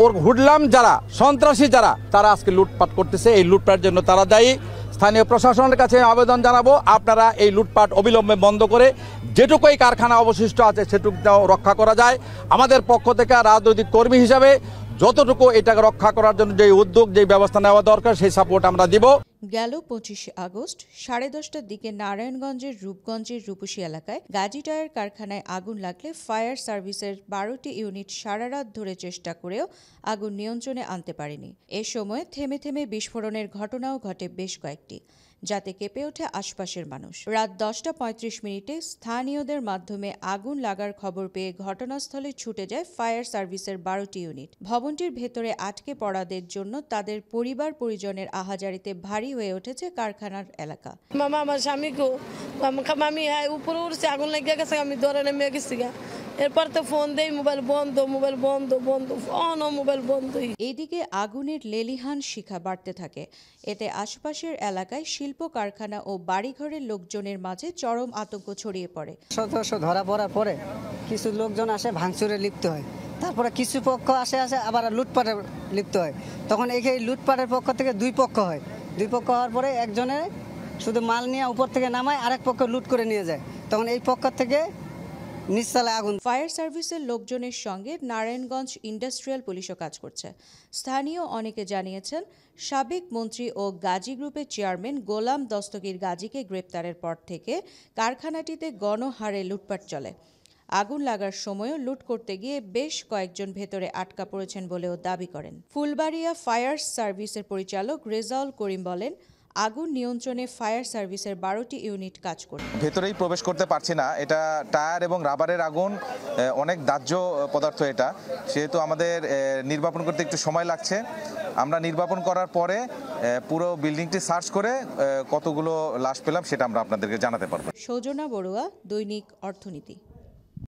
ওর হুডলাম যারা সন্ত্রাসী যারা তারা আজকে লুটপাট করতেছে। এই লুটপাটের জন্য তারা দায়ী। স্থানীয় প্রশাসনের কাছে আবেদন জানাবো, আপনারা এই লুটপাট অবিলম্বে বন্ধ করে যেটুকুই কারখানা অবশিষ্ট আছে সেটুকু রক্ষা করা যায়। আমাদের পক্ষ থেকে রাজনৈতিক কর্মী হিসাবে যতটুকু এটাকে রক্ষা করার জন্য যে উদ্যোগ, যে ব্যবস্থা নেওয়া দরকার সেই সাপোর্ট আমরা দিব। গেল 25 আগস্ট 10:30টার দিকে নারায়ণগঞ্জের রূপগঞ্জের রূপসী এলাকায় গাজী টায়ার কারখানায় আগুন লাগলে ফায়ার সার্ভিসের 12টি ইউনিট সারা রাত ধরে চেষ্টা করেও আগুন নিয়ন্ত্রণে আনতে পারেনি। এ সময় থেমে থেমে বিস্ফোরণের ঘটনাও ঘটে বেশ কয়েকটি, যাতে কেঁপে ওঠে আশপাশের মানুষ। রাত 10:35 স্থানীয়দের মাধ্যমে আগুন লাগার খবর পেয়ে ঘটনাস্থলে ছুটে যায় ফায়ার সার্ভিসের 12টি ইউনিট। ভবনটির ভেতরে আটকে পড়াদের জন্য তাদের পরিবার পরিজনের আহাজারিতে ভারী হয়ে উঠেছে কারখানার এলাকা। মামা আমার স্বামীকেও আমি উপরে উঠছে, আগুন লেগে গেছে, আমি ধরে নেমে গেছি। এরপর তো ফোন দেই, মোবাইল বন্ধ, মোবাইল বন্ধ বন্ধ, মোবাইল বন্ধ। এইদিকে আগুনের লেলিহান শিখা বাড়তে থাকে। এতে আশপাশের এলাকায় শিল্প কারখানা ও বাড়িঘরের লোকজনের মাঝে চরম আতঙ্ক ছড়িয়ে পড়ে। সদস্য ধরা পড়ার পরে কিছু লোকজন আসে ভাঙচুরে লিপ্ত হয়, তারপরে কিছু পক্ষ আসে আবার লুটপাটে লিপ্ত হয়। তখন এই লুটপাটের পক্ষ থেকে দুই পক্ষ হয়। দুই পক্ষ হওয়ার পরে একজনে শুধু মাল নিয়ে উপর থেকে নামায়, আরেক পক্ষ লুট করে নিয়ে যায়। তখন এই পক্ষ থেকে নিচতলায় আগুন। ফায়ার সার্ভিসের লোকজনের সঙ্গে নারায়ণগঞ্জ ইন্ডাস্ট্রিয়াল পুলিশও কাজ করছে। স্থানীয় অনেকে জানিয়েছেন, সাবেক মন্ত্রী ও গাজী গ্রুপের চেয়ারম্যান গোলাম দস্তগীর গাজীকে গ্রেপ্তারের পর থেকে কারখানাটিতে গণহারে লুটপাট চলে। আগুন লাগার সময়ও লুট করতে গিয়ে বেশ কয়েকজন ভেতরে আটকা পড়েছেন বলেও দাবি করেন। ফুলবাড়িয়া ফায়ার সার্ভিসের পরিচালক রেজাউল করিম বলেন, আগুন নিয়ন্ত্রণে ফায়ার সার্ভিসের 12টি ইউনিট কাজ করছে। ভেতরেই প্রবেশ করতে পারছি না। এটা টায়ার এবং রাবারের আগুন, অনেক দাহ্য পদার্থ এটা, সেহেতু আমাদের নির্বাপন করতে একটু সময় লাগছে। আমরা নির্বাপন করার পরে পুরো বিল্ডিংটি সার্চ করে কতগুলো লাশ পেলাম সেটা আমরা আপনাদেরকে জানাতে পারবো। সৌজনা বড়ুয়া, দৈনিক অর্থনীতি।